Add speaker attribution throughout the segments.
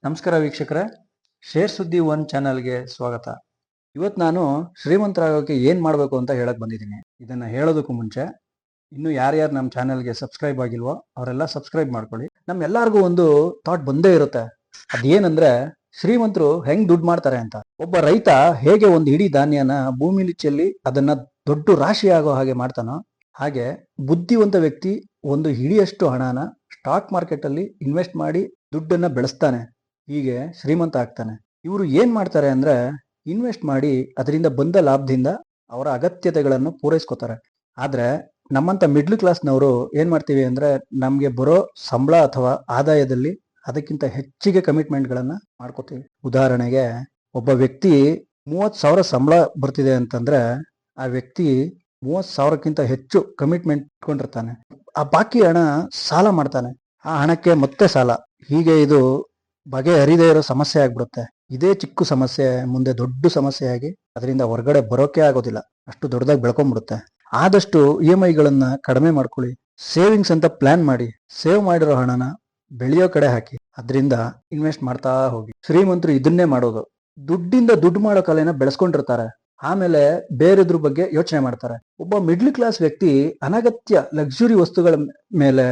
Speaker 1: ನಮಸ್ಕಾರ ವೀಕ್ಷಕರೇ, ಶೇರ್ ಸುದ್ದಿ ಒನ್ ಚಾನಲ್ಗೆ ಸ್ವಾಗತ. ಇವತ್ತು ನಾನು ಶ್ರೀಮಂತರಾಗೋಕೆ ಏನು ಮಾಡಬೇಕು ಅಂತ ಹೇಳಕ್ ಬಂದಿದ್ದೀನಿ. ಇದನ್ನ ಹೇಳೋದಕ್ಕೂ ಮುಂಚೆ ಇನ್ನು ಯಾರ್ಯಾರು ನಮ್ಮ ಚಾನಲ್ಗೆ ಸಬ್ಸ್ಕ್ರೈಬ್ ಆಗಿಲ್ವೋ ಅವರೆಲ್ಲ ಸಬ್ಸ್ಕ್ರೈಬ್ ಮಾಡ್ಕೊಳ್ಳಿ. ನಮ್ಮೆಲ್ಲರಿಗೂ ಒಂದು ಥಾಟ್ ಬಂದೇ ಇರುತ್ತೆ. ಅದೇನಂದ್ರೆ ಶ್ರೀಮಂತರು ಹೆಂಗ್ ದುಡ್ಡು ಮಾಡ್ತಾರೆ ಅಂತ. ಒಬ್ಬ ರೈತ ಹೇಗೆ ಒಂದು ಇಡೀ ಧಾನ್ಯನ ಭೂಮಿಲಿ ಚೆಲ್ಲಿ ಅದನ್ನ ದೊಡ್ಡ ರಾಶಿ ಆಗೋ ಹಾಗೆ ಮಾಡ್ತಾನೋ, ಹಾಗೆ ಬುದ್ಧಿವಂತ ವ್ಯಕ್ತಿ ಒಂದು ಹಿಡಿಯಷ್ಟು ಹಣನ ಸ್ಟಾಕ್ ಮಾರ್ಕೆಟ್ ಅಲ್ಲಿ ಇನ್ವೆಸ್ಟ್ ಮಾಡಿ ದುಡ್ಡನ್ನ ಬೆಳೆಸ್ತಾನೆ, ಹೀಗೆ ಶ್ರೀಮಂತ ಆಗ್ತಾನೆ. ಇವರು ಏನ್ ಮಾಡ್ತಾರೆ ಅಂದ್ರೆ ಇನ್ವೆಸ್ಟ್ ಮಾಡಿ ಅದರಿಂದ ಬಂದ ಲಾಭದಿಂದ ಅವರ ಅಗತ್ಯತೆಗಳನ್ನು ಪೂರೈಸ್ಕೋತಾರೆ. ಆದ್ರೆ ನಮ್ಮಂತ ಮಿಡ್ಲ್ ಕ್ಲಾಸ್ನವರು ಏನ್ ಮಾಡ್ತೀವಿ ಅಂದ್ರೆ ನಮ್ಗೆ ಬರೋ ಸಂಬಳ ಅಥವಾ ಆದಾಯದಲ್ಲಿ ಅದಕ್ಕಿಂತ ಹೆಚ್ಚಿಗೆ ಕಮಿಟ್ಮೆಂಟ್ಗಳನ್ನ ಮಾಡ್ಕೋತೀವಿ. ಉದಾಹರಣೆಗೆ, ಒಬ್ಬ ವ್ಯಕ್ತಿ 30,000 ಸಂಬಳ ಬರ್ತಿದೆ ಅಂತಂದ್ರೆ ಆ ವ್ಯಕ್ತಿ 30,000ಕ್ಕಿಂತ ಹೆಚ್ಚು ಕಮಿಟ್ಮೆಂಟ್ ಇಟ್ಕೊಂಡಿರ್ತಾನೆ. ಆ ಬಾಕಿ ಹಣ ಸಾಲ ಮಾಡ್ತಾನೆ, ಆ ಹಣಕ್ಕೆ ಮತ್ತೆ ಸಾಲ. ಹೀಗೆ ಇದು ಬಗೆಹರಿದೇ ಇರೋ ಸಮಸ್ಯೆ ಆಗ್ಬಿಡುತ್ತೆ. ಇದೇ ಚಿಕ್ಕ ಸಮಸ್ಯೆ ಮುಂದೆ ದೊಡ್ಡ ಸಮಸ್ಯೆ ಆಗಿ ಅದರಿಂದ ಹೊರಗಡೆ ಬರೋಕೆ ಆಗೋದಿಲ್ಲ, ಅಷ್ಟು ದೊಡ್ಡದಾಗಿ ಬೆಳ್ಕೊಂಡ್ಬಿಡುತ್ತೆ. ಆದಷ್ಟು EMI ಗಳನ್ನ ಕಡಿಮೆ ಮಾಡ್ಕೊಳ್ಳಿ. ಸೇವಿಂಗ್ಸ್ ಅಂತ ಪ್ಲಾನ್ ಮಾಡಿ, ಸೇವ್ ಮಾಡಿರೋ ಹಣನ ಬೆಳೆಯೋ ಕಡೆ ಹಾಕಿ, ಅದರಿಂದ ಇನ್ವೆಸ್ಟ್ ಮಾಡ್ತಾ ಹೋಗಿ. ಶ್ರೀಮಂತರು ಇದನ್ನೇ ಮಾಡೋದು. ದುಡ್ಡಿಂದ ದುಡ್ಡು ಮಾಡೋ ಕಲೆನ ಬೆಳೆಸ್ಕೊಂಡಿರ್ತಾರೆ, ಆಮೇಲೆ ಬೇರೆದ್ರ ಬಗ್ಗೆ ಯೋಚನೆ ಮಾಡ್ತಾರೆ. ಒಬ್ಬ ಮಿಡ್ಲ್ ಕ್ಲಾಸ್ ವ್ಯಕ್ತಿ ಅನಗತ್ಯ ಲಕ್ಸುರಿ ವಸ್ತುಗಳ ಮೇಲೆ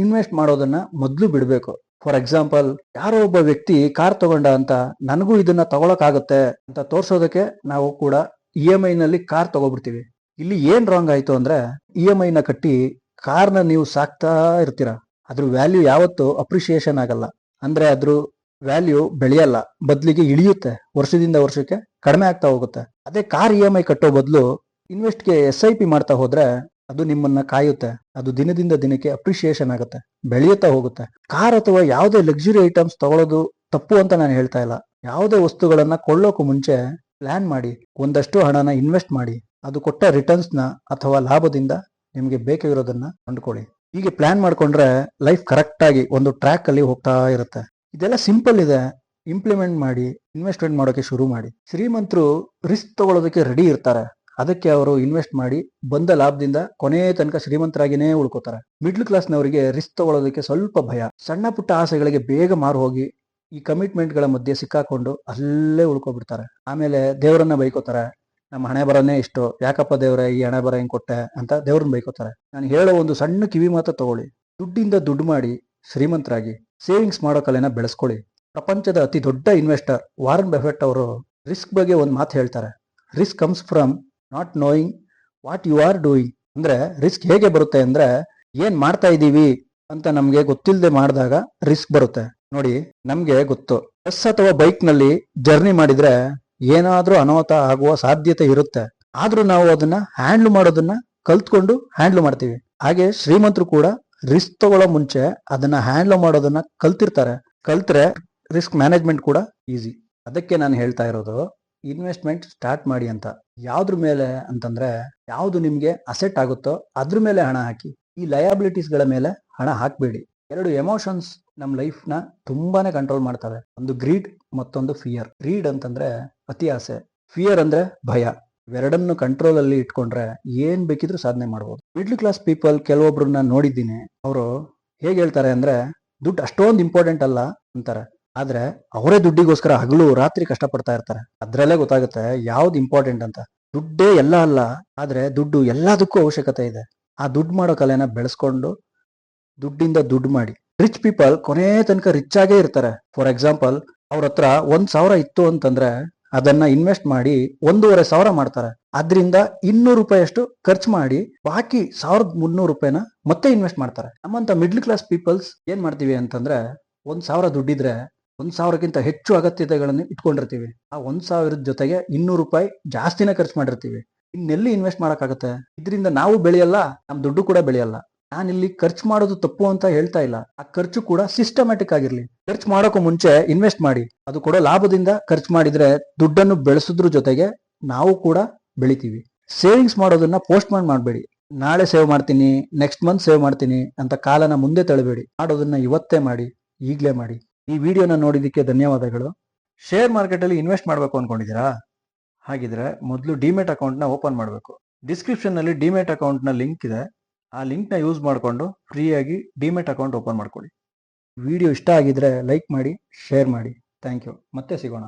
Speaker 1: ಇನ್ವೆಸ್ಟ್ ಮಾಡೋದನ್ನ ಮೊದಲು ಬಿಡಬೇಕು. ಫಾರ್ ಎಕ್ಸಾಂಪಲ್, ಯಾರೋ ಒಬ್ಬ ವ್ಯಕ್ತಿ ಕಾರ್ ತಗೊಂಡ ಅಂತ ನನಗೂ ಇದನ್ನ ತಗೊಳಕಾಗತ್ತೆ ಅಂತ ತೋರ್ಸೋದಕ್ಕೆ ನಾವು ಕೂಡ EMI ನಲ್ಲಿ ಕಾರ್ ತಗೋಬಿಡ್ತೀವಿ. ಇಲ್ಲಿ ಏನ್ ರಾಂಗ್ ಆಯ್ತು ಅಂದ್ರೆ EMI ನ ಕಟ್ಟಿ ಕಾರ್ನ ನೀವು ಸಾಕ್ತಾ ಇರ್ತೀರಾ, ಅದ್ರ ವ್ಯಾಲ್ಯೂ ಯಾವತ್ತು ಅಪ್ರಿಸಿಯೇಷನ್ ಆಗಲ್ಲ, ಅಂದ್ರೆ ಅದ್ರ ವ್ಯಾಲ್ಯೂ ಬೆಳೆಯಲ್ಲ, ಬದ್ಲಿಗೆ ಇಳಿಯುತ್ತೆ, ವರ್ಷದಿಂದ ವರ್ಷಕ್ಕೆ ಕಡಿಮೆ ಆಗ್ತಾ ಹೋಗುತ್ತೆ. ಅದೇ ಕಾರ್ EMI ಕಟ್ಟೋ ಬದಲು ಇನ್ವೆಸ್ಟ್ಗೆ SIP ಮಾಡ್ತಾ ಹೋದ್ರೆ ಅದು ನಿಮ್ಮನ್ನ ಕಾಯುತ್ತೆ, ಅದು ದಿನದಿಂದ ದಿನಕ್ಕೆ ಅಪ್ರಿಸಿಯೇಷನ್ ಆಗುತ್ತೆ, ಬೆಳೆಯುತ್ತಾ ಹೋಗುತ್ತೆ. ಕಾರ್ ಅಥವಾ ಯಾವುದೇ ಲಕ್ಸುರಿ ಐಟಮ್ಸ್ ತಗೊಳ್ಳೋದು ತಪ್ಪು ಅಂತ ನಾನು ಹೇಳ್ತಾ ಇಲ್ಲ. ಯಾವುದೇ ವಸ್ತುಗಳನ್ನ ಕೊಳ್ಳೋಕು ಮುಂಚೆ ಪ್ಲಾನ್ ಮಾಡಿ ಒಂದಷ್ಟು ಹಣನ ಇನ್ವೆಸ್ಟ್ ಮಾಡಿ, ಅದು ಕೊಟ್ಟ ರಿಟರ್ನ್ಸ್ ನ ಅಥವಾ ಲಾಭದಿಂದ ನಿಮ್ಗೆ ಬೇಕಾಗಿರೋದನ್ನ ಕೊಂಡ್ಕೊಳ್ಳಿ. ಹೀಗೆ ಪ್ಲಾನ್ ಮಾಡ್ಕೊಂಡ್ರೆ ಲೈಫ್ ಕರೆಕ್ಟ್ ಆಗಿ ಒಂದು ಟ್ರ್ಯಾಕ್ ಅಲ್ಲಿ ಹೋಗ್ತಾ ಇರುತ್ತೆ. ಇದೆಲ್ಲ ಸಿಂಪಲ್ ಇದೆ, ಇಂಪ್ಲಿಮೆಂಟ್ ಮಾಡಿ ಇನ್ವೆಸ್ಟ್ಮೆಂಟ್ ಮಾಡೋಕೆ ಶುರು ಮಾಡಿ. ಶ್ರೀಮಂತರು ರಿಸ್ಕ್ ತಗೊಳ್ಳೋದಕ್ಕೆ ರೆಡಿ ಇರ್ತಾರೆ, ಅದಕ್ಕೆ ಅವರು ಇನ್ವೆಸ್ಟ್ ಮಾಡಿ ಬಂದ ಲಾಭದಿಂದ ಕೊನೆಯ ತನಕ ಶ್ರೀಮಂತರಾಗಿನೇ ಉಳ್ಕೋತಾರೆ. ಮಿಡ್ಲ್ ಕ್ಲಾಸ್ನವರಿಗೆ ರಿಸ್ಕ್ ತಗೊಳ್ಳೋದಕ್ಕೆ ಸ್ವಲ್ಪ ಭಯ, ಸಣ್ಣ ಪುಟ್ಟ ಆಸೆಗಳಿಗೆ ಬೇಗ ಮಾರು ಹೋಗಿ ಈ ಕಮಿಟ್ಮೆಂಟ್ ಗಳ ಮಧ್ಯೆ ಸಿಕ್ಕಾಕೊಂಡು ಅಲ್ಲೇ ಉಳ್ಕೊಬಿಡ್ತಾರೆ. ಆಮೇಲೆ ದೇವರನ್ನ ಬೈಕೋತಾರೆ, ನಮ್ಮ ಹಣೆ ಬರನೇ ಇಷ್ಟು, ಯಾಕಪ್ಪ ದೇವ್ರೆ ಈ ಹಣೆ ಬರ ಹೆಂಗ್ ಕೊಟ್ಟೆ ಅಂತ ದೇವ್ರನ್ನ ಬೈಕೋತಾರೆ. ನಾನು ಹೇಳೋ ಒಂದು ಸಣ್ಣ ಕಿವಿ ಮಾತ್ರ ತಗೊಳ್ಳಿ, ದುಡ್ಡಿಂದ ದುಡ್ಡು ಮಾಡಿ ಶ್ರೀಮಂತರಾಗಿ. ಸೇವಿಂಗ್ಸ್ ಮಾಡೋ ಕಲೆನ ಬೆಳೆಸ್ಕೊಳ್ಳಿ. ಪ್ರಪಂಚದ ಅತಿ ದೊಡ್ಡ ಇನ್ವೆಸ್ಟರ್ ವಾರನ್ ಬಫೆಟ್ ಅವರು ರಿಸ್ಕ್ ಬಗ್ಗೆ ಒಂದು ಮಾತು ಹೇಳ್ತಾರೆ, risk comes from not knowing what you are doing. ಅಂದ್ರೆ ರಿಸ್ಕ್ ಹೇಗೆ ಬರುತ್ತೆ ಅಂದ್ರೆ ಏನ್ ಮಾಡ್ತಾ ಇದೀವಿ ಅಂತ ನಮ್ಗೆ ಗೊತ್ತಿಲ್ಲದೆ ಮಾಡಿದಾಗ ರಿಸ್ಕ್ ಬರುತ್ತೆ. ನೋಡಿ, ನಮ್ಗೆ ಗೊತ್ತು ಬಸ್ ಅಥವಾ ಬೈಕ್ ನಲ್ಲಿ ಜರ್ನಿ ಮಾಡಿದ್ರೆ ಏನಾದ್ರೂ ಅನಾಹುತ ಆಗುವ ಸಾಧ್ಯತೆ ಇರುತ್ತೆ, ಆದ್ರೂ ನಾವು ಅದನ್ನ ಹ್ಯಾಂಡ್ಲ್ ಮಾಡೋದನ್ನ ಕಲ್ತ್ಕೊಂಡು ಹ್ಯಾಂಡ್ಲ್ ಮಾಡ್ತೀವಿ. ಹಾಗೆ ಶ್ರೀಮಂತರು ಕೂಡ ರಿಸ್ಕ್ ತಗೊಳ್ಳೋ ಮುಂಚೆ ಅದನ್ನ ಹ್ಯಾಂಡ್ಲ್ ಮಾಡೋದನ್ನ ಕಲ್ತಿರ್ತಾರೆ. ಕಲ್ತ್ರೆ ರಿಸ್ಕ್ ಮ್ಯಾನೇಜ್ಮೆಂಟ್ ಕೂಡ ಈಸಿ. ಅದಕ್ಕೆ ನಾನು ಹೇಳ್ತಾ ಇರೋದು, ಇನ್ವೆಸ್ಟ್ಮೆಂಟ್ ಸ್ಟಾರ್ಟ್ ಮಾಡಿ ಅಂತ. ಯಾವ್ದ್ರ ಮೇಲೆ ಅಂತಂದ್ರೆ ಯಾವ್ದು ನಿಮ್ಗೆ ಅಸೆಟ್ ಆಗುತ್ತೋ ಅದ್ರ ಮೇಲೆ ಹಣ ಹಾಕಿ, ಈ ಲಯಬಿಲಿಟೀಸ್ ಗಳ ಮೇಲೆ ಹಣ ಹಾಕ್ಬೇಡಿ. ಎರಡು ಎಮೋಷನ್ಸ್ ನಮ್ ಲೈಫ್ ನ ತುಂಬಾನೇ ಕಂಟ್ರೋಲ್ ಮಾಡ್ತವೆ, ಒಂದು ಗ್ರೀಡ್ ಮತ್ತೊಂದು ಫಿಯರ್. ಗ್ರೀಡ್ ಅಂತಂದ್ರೆ ಅತಿ ಆಸೆ, ಫಿಯರ್ ಅಂದ್ರೆ ಭಯ. ಇವೆರಡನ್ನು ಕಂಟ್ರೋಲ್ ಅಲ್ಲಿ ಇಟ್ಕೊಂಡ್ರೆ ಏನ್ ಬೇಕಿದ್ರು ಸಾಧನೆ ಮಾಡ್ಬೋದು. ಮಿಡ್ಲ್ ಕ್ಲಾಸ್ ಪೀಪಲ್ ಕೆಲವೊಬ್ರನ್ನ ನೋಡಿದ್ದೀನಿ, ಅವರು ಹೇಗೆ ಹೇಳ್ತಾರೆ ಅಂದ್ರೆ ದುಡ್ಡು ಅಷ್ಟೊಂದು ಇಂಪಾರ್ಟೆಂಟ್ ಅಲ್ಲ ಅಂತಾರೆ, ಆದ್ರೆ ಅವರೇ ದುಡ್ಡಿಗೋಸ್ಕರ ಹಗಲು ರಾತ್ರಿ ಕಷ್ಟಪಡ್ತಾ ಇರ್ತಾರೆ. ಅದ್ರಲ್ಲೇ ಗೊತ್ತಾಗುತ್ತೆ ಯಾವ್ದು ಇಂಪಾರ್ಟೆಂಟ್ ಅಂತ. ದುಡ್ಡೇ ಎಲ್ಲ ಅಲ್ಲ, ಆದ್ರೆ ದುಡ್ಡು ಎಲ್ಲದಕ್ಕೂ ಅವಶ್ಯಕತೆ ಇದೆ. ಆ ದುಡ್ಡು ಮಾಡೋ ಕಲೆನ ಬೆಳೆಸ್ಕೊಂಡು ದುಡ್ಡಿಂದ ದುಡ್ಡು ಮಾಡಿ. ರಿಚ್ ಪೀಪಲ್ ಕೊನೆ ತನಕ ರಿಚ್ ಆಗೇ ಇರ್ತಾರೆ. ಫಾರ್ ಎಕ್ಸಾಂಪಲ್, ಅವ್ರ ಹತ್ರ 1,000 ಇತ್ತು ಅಂತಂದ್ರೆ ಅದನ್ನ ಇನ್ವೆಸ್ಟ್ ಮಾಡಿ 1,500 ಮಾಡ್ತಾರೆ. ಅದ್ರಿಂದ 200 ರೂಪಾಯಿಯಷ್ಟು ಖರ್ಚು ಮಾಡಿ ಬಾಕಿ 1,300 ರೂಪಾಯಿನ ಮತ್ತೆ ಇನ್ವೆಸ್ಟ್ ಮಾಡ್ತಾರೆ. ನಮ್ಮಂತ ಮಿಡ್ಲ್ ಕ್ಲಾಸ್ ಪೀಪಲ್ಸ್ ಏನ್ ಮಾಡ್ತೀವಿ ಅಂತಂದ್ರೆ 1,000 ದುಡ್ಡಿದ್ರೆ 1,000ಕ್ಕಿಂತ ಹೆಚ್ಚು ಅಗತ್ಯತೆಗಳನ್ನು ಇಟ್ಕೊಂಡಿರ್ತೀವಿ. ಆ 1,000 ಜೊತೆಗೆ 200 ರೂಪಾಯಿ ಜಾಸ್ತಿನ ಖರ್ಚು ಮಾಡಿರ್ತೀವಿ. ಇನ್ನೆಲ್ಲಿ ಇನ್ವೆಸ್ಟ್ ಮಾಡಕ್ಕಾಗತ್ತೆ? ಇದರಿಂದ ನಾವು ಬೆಳೆಯಲ್ಲ, ನಮ್ ದುಡ್ಡು ಕೂಡ ಬೆಳೆಯಲ್ಲ. ನಾನಿಲ್ಲಿ ಖರ್ಚು ಮಾಡೋದು ತಪ್ಪು ಅಂತ ಹೇಳ್ತಾ ಇಲ್ಲ, ಆ ಖರ್ಚು ಕೂಡ ಸಿಸ್ಟಮ್ಯಾಟಿಕ್ ಆಗಿರ್ಲಿ. ಖರ್ಚು ಮಾಡೋಕೆ ಮುಂಚೆ ಇನ್ವೆಸ್ಟ್ ಮಾಡಿ, ಅದು ಕೊಡೋ ಲಾಭದಿಂದ ಖರ್ಚು ಮಾಡಿದ್ರೆ ದುಡ್ಡನ್ನು ಬೆಳೆಸೋದ್ರ ಜೊತೆಗೆ ನಾವು ಕೂಡ ಬೆಳಿತೀವಿ. ಸೇವಿಂಗ್ಸ್ ಮಾಡೋದನ್ನ ಪೋಸ್ಟ್ ಮಾಡಬೇಡಿ. ನಾಳೆ ಸೇವ್ ಮಾಡ್ತೀನಿ, ನೆಕ್ಸ್ಟ್ ಮಂತ್ ಸೇವ್ ಮಾಡ್ತೀನಿ ಅಂತ ಕಾಲನ ಮುಂದೆ ತಳ್ಳಬೇಡಿ. ಮಾಡೋದನ್ನ ಇವತ್ತೇ ಮಾಡಿ, ಈಗಲೇ ಮಾಡಿ. ಈ ವಿಡಿಯೋನ ನೋಡಿದಕ್ಕೆ ಧನ್ಯವಾದಗಳು. ಶೇರ್ ಮಾರ್ಕೆಟ್ ಅಲ್ಲಿ ಇನ್ವೆಸ್ಟ್ ಮಾಡಬೇಕು ಅನ್ಕೊಂಡಿದ್ದೀರಾ? ಹಾಗಿದ್ರೆ ಮೊದಲು ಡಿಮೆಟ್ ಅಕೌಂಟ್ ನ ಓಪನ್ ಮಾಡಬೇಕು. ಡಿಸ್ಕ್ರಿಪ್ಷನ್ ನಲ್ಲಿ ಡಿಮೆಟ್ ಅಕೌಂಟ್ ನ ಲಿಂಕ್ ಇದೆ, ಆ ಲಿಂಕ್ ನ ಯೂಸ್ ಮಾಡಿಕೊಂಡು ಫ್ರೀಯಾಗಿ ಡಿಮೆಟ್ ಅಕೌಂಟ್ ಓಪನ್ ಮಾಡ್ಕೊಳ್ಳಿ. ವಿಡಿಯೋ ಇಷ್ಟ ಆಗಿದ್ರೆ ಲೈಕ್ ಮಾಡಿ, ಶೇರ್ ಮಾಡಿ. Thank you. ಮತ್ತೆ ಸಿಗೋಣ.